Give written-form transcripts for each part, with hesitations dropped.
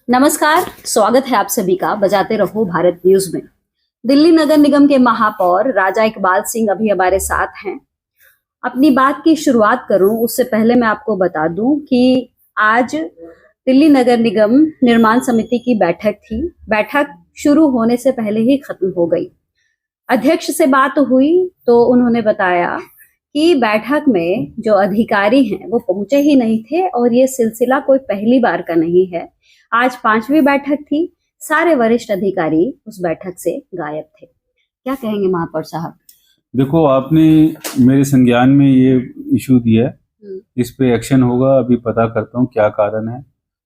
नमस्कार, स्वागत है आप सभी का बजाते रहो भारत न्यूज में। दिल्ली नगर निगम के महापौर राजा इकबाल सिंह अभी हमारे साथ हैं। अपनी बात की शुरुआत करूं उससे पहले मैं आपको बता दूं कि आज दिल्ली नगर निगम निर्माण समिति की बैठक थी। बैठक शुरू होने से पहले ही खत्म हो गई। अध्यक्ष से बात हुई तो उन्होंने बताया कि बैठक में जो अधिकारी हैं वो पहुंचे ही नहीं थे और ये सिलसिला कोई पहली बार का नहीं है। आज 5वीं बैठक थी। सारे वरिष्ठ अधिकारी उस बैठक से गायब थे। क्या कहेंगे महापौर साहब? देखो, आपने मेरे संज्ञान में ये इशू दिया है, इस पे एक्शन होगा। अभी पता करता हूँ क्या कारण है,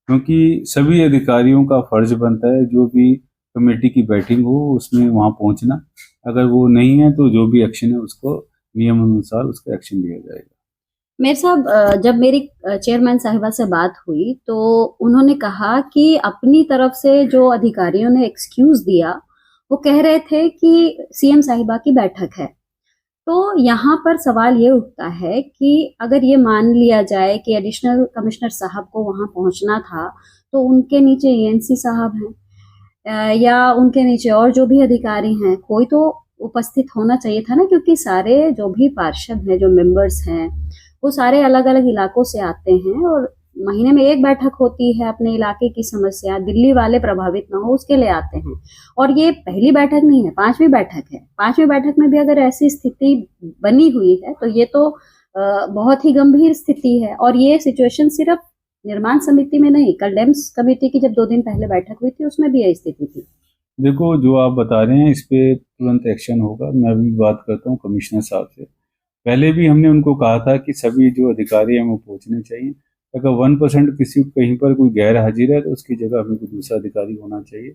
क्योंकि सभी अधिकारियों का फर्ज बनता है जो भी कमेटी की बैठक हो उसमें वहां पहुंचना। अगर वो नहीं है तो जो भी एक्शन है उसको नियम अनुसार उसका एक्शन लिया जाएगा। मेरे साहब, जब मेरी चेयरमैन साहिबा से बात हुई तो उन्होंने कहा कि अपनी तरफ से जो अधिकारियों ने एक्सक्यूज दिया वो कह रहे थे कि सीएम साहिबा की बैठक है। तो यहाँ पर सवाल ये उठता है कि अगर ये मान लिया जाए कि एडिशनल कमिश्नर साहब को वहां पहुंचना था तो उनके नीचे एएनसी साहब हैं या उनके नीचे और जो भी अधिकारी हैं, कोई तो उपस्थित होना चाहिए था ना, क्योंकि सारे जो भी पार्षद हैं, जो मेंबर्स हैं, वो सारे अलग अलग इलाकों से आते हैं और महीने में एक बैठक होती है। अपने इलाके की समस्या, दिल्ली वाले प्रभावित ना हो उसके लिए आते हैं। और ये पहली बैठक नहीं है, 5वीं बैठक है। 5वीं बैठक में भी अगर ऐसी स्थिति बनी हुई है तो ये तो बहुत ही गंभीर स्थिति है। और ये सिचुएशन सिर्फ निर्माण समिति में नहीं, कल डेम्स कमेटी की जब 2 दिन पहले बैठक हुई थी उसमें भी यही स्थिति थी। देखो, जो आप बता रहे हैं इस पे तुरंत एक्शन होगा। मैं अभी बात करता हूँ कमिश्नर साहब से। पहले भी हमने उनको कहा था कि सभी जो अधिकारी हैं वो पहुंचने चाहिए। अगर 1% किसी कहीं पर कोई गैर हाजिर है तो उसकी जगह हमें कोई दूसरा अधिकारी होना चाहिए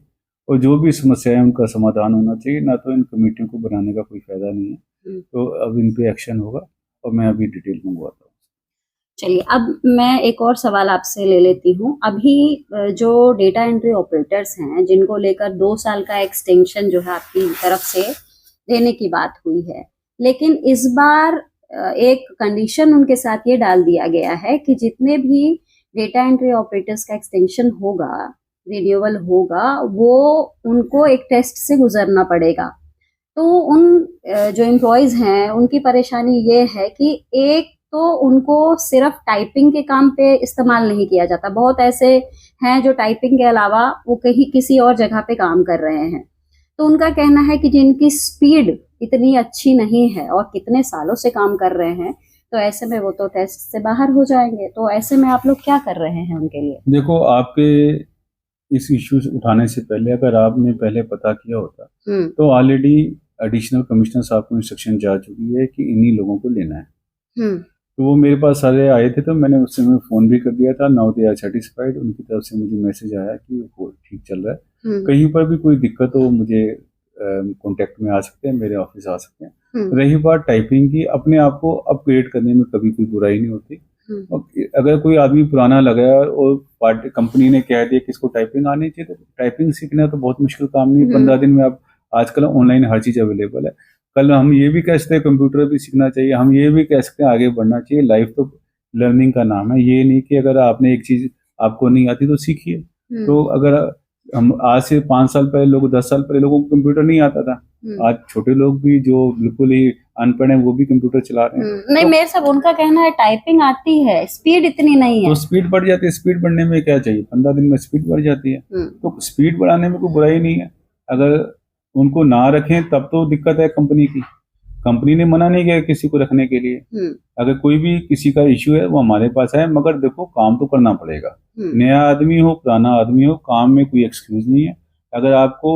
और जो भी समस्या है उनका समाधान होना चाहिए। ना तो इन कमेटियों को बनाने का कोई फायदा नहीं है। तो अब इन पे एक्शन होगा और मैं अभी डिटेल मंगवाता हूँ। चलिए, अब मैं एक और सवाल आपसे ले लेती हूँ। अभी जो डेटा एंट्री ऑपरेटर्स हैं जिनको लेकर 2 साल का एक्सटेंशन जो है आपकी तरफ से देने की बात हुई है, लेकिन इस बार एक कंडीशन उनके साथ ये डाल दिया गया है कि जितने भी डेटा एंट्री ऑपरेटर्स का एक्सटेंशन होगा, रिन्यूअल होगा, वो उनको एक टेस्ट से गुजरना पड़ेगा। तो उन जो एम्प्लॉयज हैं उनकी परेशानी ये है कि एक तो उनको सिर्फ टाइपिंग के काम पे इस्तेमाल नहीं किया जाता। बहुत ऐसे हैं जो टाइपिंग के अलावा वो कहीं किसी और जगह पे काम कर रहे हैं। तो उनका कहना है कि जिनकी स्पीड इतनी अच्छी नहीं है और कितने सालों से काम कर रहे हैं, तो ऐसे में वो तो टेस्ट से बाहर हो जाएंगे। तो ऐसे में आप लोग क्या कर रहे हैं उनके लिए? देखो, आपके इस इश्यू उठाने से पहले अगर आपने पहले पता किया होता तो ऑलरेडी एडिशनल कमिश्नर साहब को इंस्ट्रक्शन जा चुकी है कि इन्हीं लोगों को लेना है। तो वो मेरे पास सारे आए थे तो मैंने उस समय फ़ोन भी कर दिया था। Now they are satisfied. उनकी तरफ से मुझे मैसेज आया कि वो ठीक चल रहा है। कहीं पर भी कोई दिक्कत हो मुझे कांटेक्ट में आ सकते हैं, मेरे ऑफिस आ सकते हैं। रही बात टाइपिंग की, अपने आप को अपग्रेड करने में कभी कोई बुराई नहीं होती। अगर कोई आदमी पुराना लगा और पार्टी कंपनी ने कह दिया कि इसको टाइपिंग आनी चाहिए, तो टाइपिंग सीखना तो बहुत मुश्किल काम नहीं है। 15 दिन में आप, आजकल ऑनलाइन हर चीज़ अवेलेबल है। कल हम ये भी कह सकते हैं कंप्यूटर भी सीखना चाहिए, हम ये भी कह सकते हैं आगे बढ़ना चाहिए। लाइफ तो लर्निंग का नाम है। ये नहीं कि अगर आपने एक चीज़ आपको नहीं आती तो सीखिए। तो अगर हम आज से 5 साल पहले लोग, 10 साल पहले लोगों को कंप्यूटर नहीं आता था। आज छोटे लोग भी जो बिल्कुल ही अनपढ़ हैं वो भी कंप्यूटर चला रहे हैं। नहीं, तो मेरे सब उनका कहना है टाइपिंग आती है, स्पीड इतनी नहीं है। तो स्पीड बढ़ जाती है। स्पीड बढ़ने में क्या चाहिए, 15 दिन में स्पीड बढ़ जाती है। तो स्पीड बढ़ाने में कोई बुराई नहीं है। अगर उनको ना रखें तब तो दिक्कत है कंपनी की। कंपनी ने मना नहीं किया किसी को रखने के लिए। अगर कोई भी किसी का इश्यू है वो हमारे पास है, मगर देखो काम तो करना पड़ेगा। नया आदमी हो, पुराना आदमी हो, काम में कोई एक्सक्यूज नहीं है। अगर आपको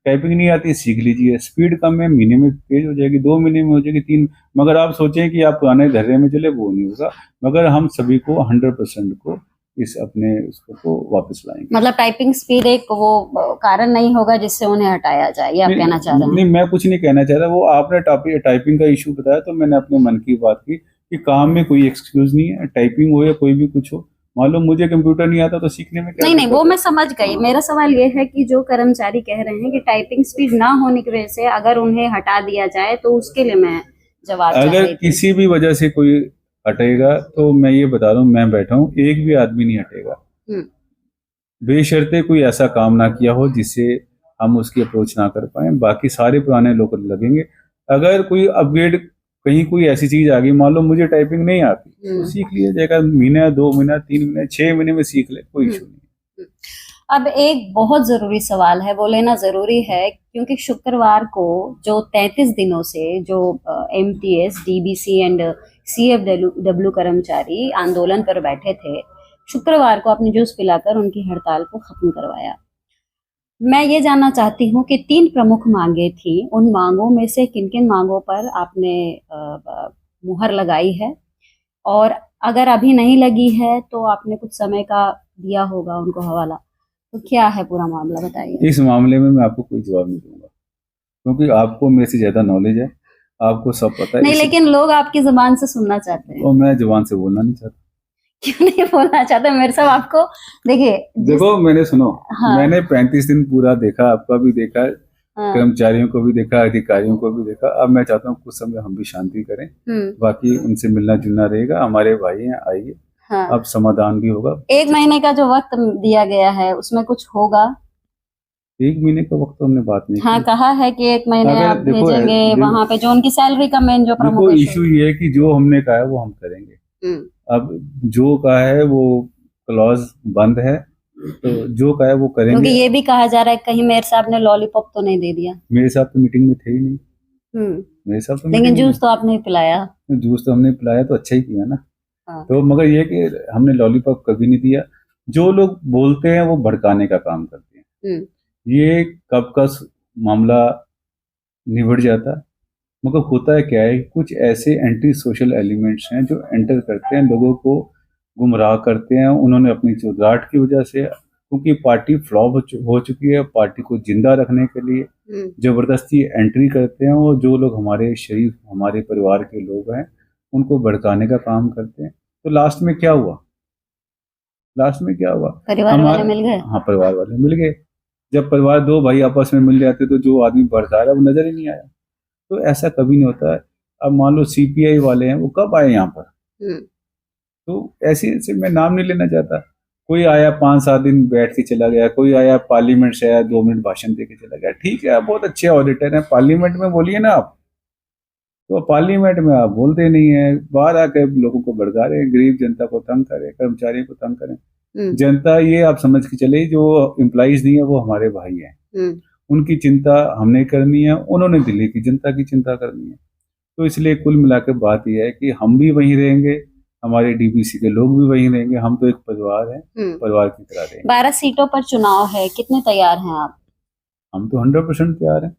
टाइपिंग नहीं आती सीख लीजिए। स्पीड कम है, महीने में तेज हो जाएगी, 2 महीने में हो जाएगी, 3। मगर आप सोचें कि आप पुराने धर्रे में चले, वो नहीं होगा। मगर हम सभी को 100% को इस अपने उसको वापस लाएंगे। मतलब टाइपिंग स्पीड एक वो कारण नहीं होगा जिससे उन्हें हटाया जाए, ये आप कहना चाह रहे हैं? नहीं, मैं कुछ नहीं कहना चाह रहा। वो आपने टाइपिंग का इशू बताया तो मैंने अपने मन की बात की कि काम में कोई एक्सक्यूज नहीं है। टाइपिंग हो या कोई भी कुछ हो, मान लो मुझे कंप्यूटर नहीं आता तो सीखने में क्या? नहीं, वो मैं समझ गई। मेरा सवाल ये है कि जो कर्मचारी कह रहे हैं कि टाइपिंग स्पीड ना होने की वजह से अगर उन्हें हटा दिया जाए, तो उसके लिए मैं जवाब चाह अगर रही थी। किसी भी वजह से कोई हटेगा तो मैं ये बता रहा हूँ, मैं बैठा हूँ, एक भी आदमी नहीं हटेगा। बेशर्ते कोई ऐसा काम ना किया हो जिससे हम उसकी अप्रोच ना कर पाए, बाकी सारे पुराने लोग लगेंगे। अगर कोई अपग्रेड कहीं कोई ऐसी चीज आ गई, मान लो मुझे टाइपिंग नहीं आती तो सीख लिया जाएगा, महीना 2 महीना 3 महीने 6 महीने में सीख ले, कोई इशू नहीं। अब एक बहुत जरूरी सवाल है, वो लेना जरूरी है, क्योंकि शुक्रवार को जो 33 दिनों से जो MTS, DBC एंड CFW कर्मचारी आंदोलन पर बैठे थे, शुक्रवार को आपने जूस पिलाकर उनकी हड़ताल को खत्म करवाया। मैं ये जानना चाहती हूँ कि 3 प्रमुख मांगे थी, उन मांगों में से किन किन मांगों पर आपने मुहर लगाई है, और अगर अभी नहीं लगी है तो आपने कुछ समय का दिया होगा उनको हवाला, तो क्या है पूरा मामला, बताइए। इस मामले में मैं आपको कोई जवाब नहीं दूंगा, क्योंकि आपको मेरे से ज्यादा नॉलेज है, आपको सब पता है। नहीं, लेकिन लोग आपकी जुबान से सुनना चाहते हैं। और मैं जुबान से बोलना नहीं चाहता। क्यों नहीं बोलना चाहते मेरे साहब? आपको देखो मैंने सुनो, हाँ। मैंने 35 दिन पूरा देखा, आपका भी देखा, हाँ। कर्मचारियों को भी देखा, अधिकारियों को भी देखा। अब मैं चाहता हूँ कुछ समय हम भी शांति करें, बाकी उनसे मिलना जुलना रहेगा, हमारे भाई हैं, आइए। हाँ। अब समाधान भी होगा। 1 महीने का जो वक्त दिया गया है उसमें कुछ होगा? 1 महीने का वक्त तो हमने बात नहीं हाँ, कहा है कि 1 महीने आप भेजेंगे वहां पे, जो उनकी सैलरी का मेन जो प्रमुख इशू ये है कि जो हमने कहा है वो हम करेंगे। अब जो कहा है वो क्लॉज बंद है, तो जो कहा है वो करेंगे। क्योंकि ये भी कहा जा रहा है कहीं मेयर साहब ने लॉलीपॉप तो नहीं दे दिया। मेरे साहब तो मीटिंग में थे ही नहीं। मेरे साहब तो लेकिन जूस तो आपने पिलाया। जूस तो हमने पिलाया, तो अच्छा ही किया ना। हाँ। तो मगर ये कि हमने लॉलीपॉप कभी नहीं दिया। जो लोग बोलते हैं वो भड़काने का काम करते हैं। ये कब का मामला निबट जाता, मगर होता है क्या है, कुछ ऐसे एंटी सोशल एलिमेंट्स हैं जो एंटर करते हैं, लोगों को गुमराह करते हैं। उन्होंने अपनी चुगलाट की वजह से, क्योंकि पार्टी फ्लॉप हो चुकी है, पार्टी को जिंदा रखने के लिए जबरदस्ती एंट्री करते हैं, और जो लोग हमारे शरीफ, हमारे परिवार के लोग हैं, उनको भड़काने का काम करते हैं। तो लास्ट में क्या हुआ? परिवार वाले मिल गए। हाँ, परिवार वाले मिल गए। जब परिवार 2 भाई आपस में मिल जाते तो जो आदमी भड़का रहा है वो नजर ही नहीं आया। तो ऐसा कभी नहीं होता है। अब मान लो CPI वाले हैं, वो कब आए यहाँ पर? तो ऐसे मैं नाम नहीं लेना चाहता। कोई आया 5-7 दिन बैठ के चला गया, कोई आया पार्लियामेंट से आया 2 मिनट भाषण दे के चला गया। ठीक है, आप बहुत अच्छे ऑडिटर हैं, पार्लियामेंट में बोलिए ना आप। तो पार्लियामेंट में आप बोलते नहीं है, बाहर आकर लोगों को भड़का रहे हैं, गरीब जनता को तंग करें, कर्मचारियों को तंग करें। जनता ये आप समझ के चले, जो एम्प्लॉइज नहीं है वो हमारे भाई हैं, उनकी चिंता हमने करनी है, उन्होंने दिल्ली की जनता की चिंता करनी है। तो इसलिए कुल मिलाकर बात यह है कि हम भी वहीं रहेंगे, हमारे DBC के लोग भी वहीं रहेंगे, हम तो एक परिवार है, परिवार की तरह रहेंगे। 12 सीटों पर चुनाव है, कितने तैयार हैं आप? हम तो 100% तैयार हैं।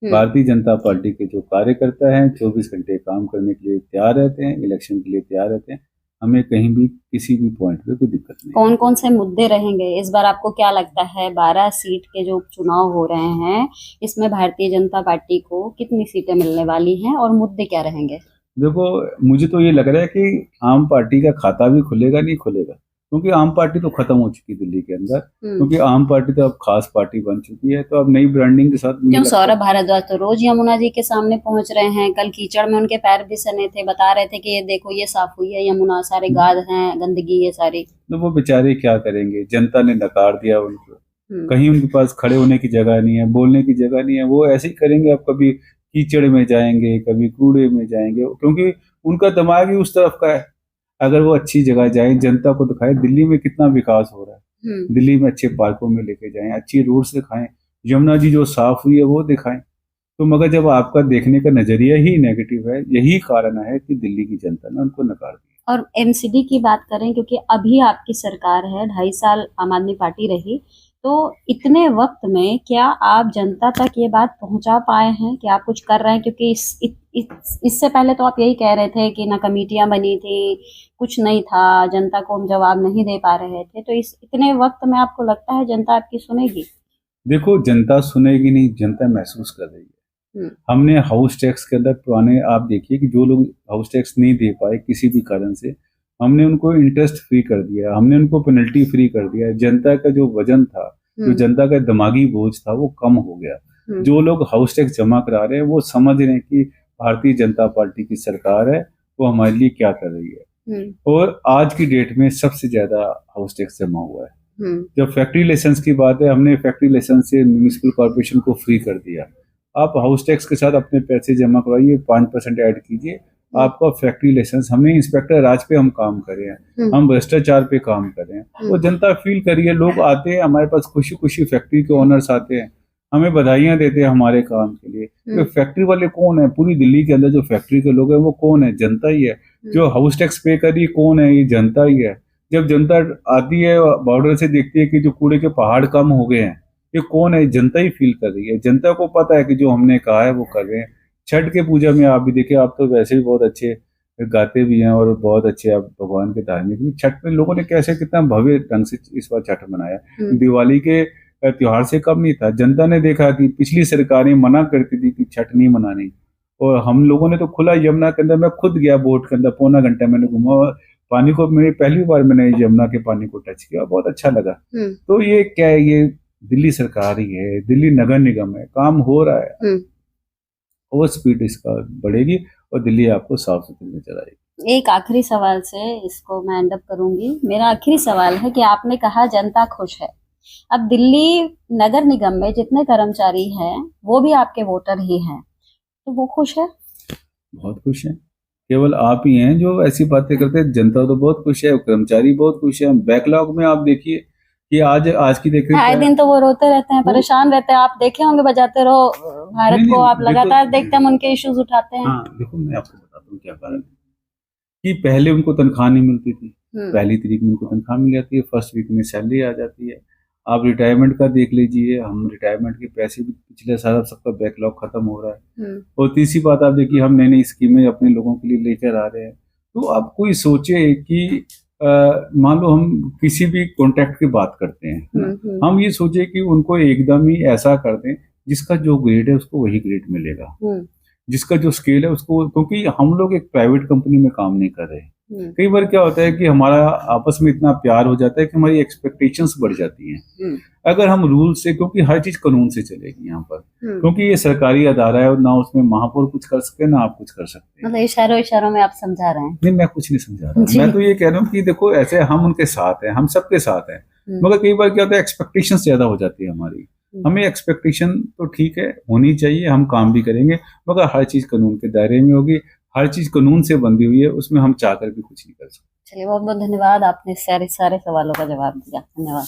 भारतीय जनता पार्टी के जो कार्यकर्ता हैं 24 घंटे काम करने के लिए तैयार रहते हैं, इलेक्शन के लिए तैयार रहते हैं। हमें कहीं भी किसी भी पॉइंट पे कोई दिक्कत नहीं। कौन कौन से मुद्दे रहेंगे इस बार? आपको क्या लगता है 12 सीट के जो चुनाव हो रहे हैं, इसमें भारतीय जनता पार्टी को कितनी सीटें मिलने वाली हैं और मुद्दे क्या रहेंगे? देखो, मुझे तो ये लग रहा है कि आम पार्टी का खाता भी खुलेगा नहीं खुलेगा, क्योंकि आम पार्टी तो खत्म हो चुकी है दिल्ली के अंदर, क्योंकि आम पार्टी तो अब खास पार्टी बन चुकी है। तो अब नई ब्रांडिंग के साथ क्यों सौरभ भारद्वाज तो रोज यमुना जी के सामने पहुंच रहे हैं, कल कीचड़ में उनके पैर भी सने थे, बता रहे थे कि ये देखो ये साफ हुई है यमुना, सारे गाद हैं, गंदगी है सारी। तो वो बेचारे क्या करेंगे, जनता ने नकार दिया उनको, कहीं उनके पास खड़े होने की जगह नहीं है, बोलने की जगह नहीं है, वो ऐसे ही करेंगे। अब कभी कीचड़ में जाएंगे, कभी कूड़े में जाएंगे, क्योंकि उनका दिमाग ही उस तरफ का है। अगर वो अच्छी जगह जाए, जनता को दिखाए दिल्ली में कितना विकास हो रहा है, दिल्ली में अच्छे पार्कों में लेके जाएं, अच्छी रोड्स दिखाएं, यमुना जी जो साफ हुई है वो दिखाएं। तो मगर जब आपका देखने का नजरिया ही नेगेटिव है, यही कारण है कि दिल्ली की जनता ने उनको नकार दिया। और MCD की बात करें, क्योंकि अभी आपकी सरकार है, 2.5 साल आम आदमी पार्टी रही, तो इतने वक्त में क्या आप जनता तक ये बात पहुंचा पाए हैं कि आप कुछ कर रहे हैं? क्योंकि इससे पहले तो आप यही कह रहे थे कि ना कमेटियां बनी थी, कुछ नहीं था, जनता को हम जवाब नहीं दे पा रहे थे। तो इस इतने वक्त में आपको लगता है जनता आपकी सुनेगी? देखो, जनता सुनेगी नहीं, जनता महसूस कर रही है। हमने हाउस टैक्स के अंदर पुराने, आप देखिए कि जो लोग हाउस टैक्स नहीं दे पाए किसी भी कारण से, हमने उनको इंटरेस्ट फ्री कर दिया, हमने उनको पेनल्टी फ्री कर दिया। जनता का जो वजन था, जो जनता का दिमागी बोझ था, वो कम हो गया। जो लोग हाउस टैक्स जमा करा रहे हैं वो समझ रहे हैं कि भारतीय जनता पार्टी की सरकार है, वो हमारे लिए क्या कर रही है। और आज की डेट में सबसे ज्यादा हाउस टैक्स जमा हुआ है। जब फैक्ट्री लाइसेंस की बात है, हमने फैक्ट्री लाइसेंस से म्यूनिसिपल कॉर्पोरेशन को फ्री कर दिया। आप हाउस टैक्स के साथ अपने पैसे जमा करवाइए, 5% ऐड कीजिए, आपका फैक्ट्री लाइसेंस। हमने इंस्पेक्टर राज पे हम काम कर रहे हैं, हम भ्रष्टाचार पे काम कर रहे हैं। वो जनता फील करिए, लोग आते हैं हमारे पास खुशी खुशी, फैक्ट्री के ओनर्स आते हैं, हमें बधाइयां देते हैं हमारे काम के लिए। तो फैक्ट्री वाले कौन है? पूरी दिल्ली के अंदर जो फैक्ट्री के लोग हैं वो कौन है? जनता ही है। जो हाउस टैक्स पे करी कौन है? ये जनता ही है। जब जनता आती है बॉर्डर से, देखती है कि जो कूड़े के पहाड़ कम हो गए हैं, ये कौन है? जनता ही फील कर रही है। जनता को पता है कि जो हमने कहा है वो कर रहे हैं। छठ के पूजा में आप भी देखिए, आप तो वैसे भी बहुत अच्छे गाते भी हैं और बहुत अच्छे आप भगवान के धार्मिक भी। छठ में लोगों ने कैसे कितना भव्य ढंग से इस बार छठ मनाया। दिवाली के त्योहार से कम नहीं था। जनता ने देखा कि पिछली सरकारें मना करती थी कि छठ नहीं मनानी, और हम लोगों ने तो खुला यमुना के अंदर, मैं खुद गया बोट के अंदर, पौना घंटा मैंने घूमा पानी को। मेरी पहली बार मैंने यमुना के पानी को टच किया, बहुत अच्छा लगा। तो ये क्या है? ये दिल्ली सरकार ही है, दिल्ली नगर निगम है, काम हो रहा है और स्पीड इसका बढ़ेगी और दिल्ली आपको साफ सुथरी नजर आएगी। एक आखिरी सवाल से इसको मैं एंड अप करूंगी। मेरा आखिरी सवाल है कि आपने कहा जनता खुश है। अब दिल्ली नगर निगम में जितने कर्मचारी हैं वो भी आपके वोटर ही हैं, तो वो खुश है? बहुत खुश है। केवल आप ही हैं जो ऐसी बातें करते हैं। जनता तो बहुत खुश है, कर्मचारी बहुत खुश है। बैकलॉग में आप देखिए कि आज की देख रहे आए दिन तो वो रोते रहते हैं, परेशान रहते हैं। आप देखे होंगे, बजाते रहो भारत को, आप लगातार देखते हैं, उनके इश्यूज उठाते हैं। हाँ, देखो मैं आपको बताता हूँ क्या कारण है कि पहले उनको तनख्वाह नहीं मिलती थी। पहली तारीख में उनको तनख्वाह मिल जाती है, फर्स्ट वीक में सैलरी आ जाती है। आप रिटायरमेंट का देख लीजिए, हम रिटायरमेंट के पैसे भी पिछले साल सबका बैकलॉग खत्म हो रहा है। और तीसरी बात आप देखिए, हम नई नई स्कीमें अपने लोगों के लिए लेकर आ रहे हैं। तो आप कोई सोचे कि मान लो हम किसी भी कॉन्ट्रैक्ट की बात करते हैं, हम ये सोचे कि उनको एकदम ही ऐसा कर दें जिसका जो ग्रेड है उसको वही ग्रेड मिलेगा, जिसका जो स्केल है उसको। क्योंकि हम लोग एक प्राइवेट कंपनी में काम नहीं कर रहे। कई बार क्या होता है कि हमारा आपस में इतना प्यार हो जाता है कि हमारी एक्सपेक्टेशंस बढ़ जाती हैं। अगर हम रूल से, क्योंकि हर चीज कानून से चलेगी यहाँ पर, क्योंकि ये सरकारी अदारा है और ना उसमें महापौर कुछ कर सकते हैं ना आप कुछ कर सकते हैं। मतलब इशारों में आप समझा रहे हैं? नहीं, मैं कुछ नहीं समझा रहा। मैं तो ये कह रहा हूँ कि देखो, ऐसे हम उनके साथ हैं, हम सबके साथ हैं, मगर कई बार क्या होता है एक्सपेक्टेशंस ज्यादा हो जाती है हमारी। हमें एक्सपेक्टेशन तो ठीक है, होनी चाहिए, हम काम भी करेंगे, मगर हर चीज कानून के दायरे में होगी। हर चीज कानून से बंधी हुई है, उसमें हम चाहकर भी कुछ नहीं कर सकते। चलिए, बहुत बहुत धन्यवाद, आपने सारे सवालों का जवाब दिया। धन्यवाद।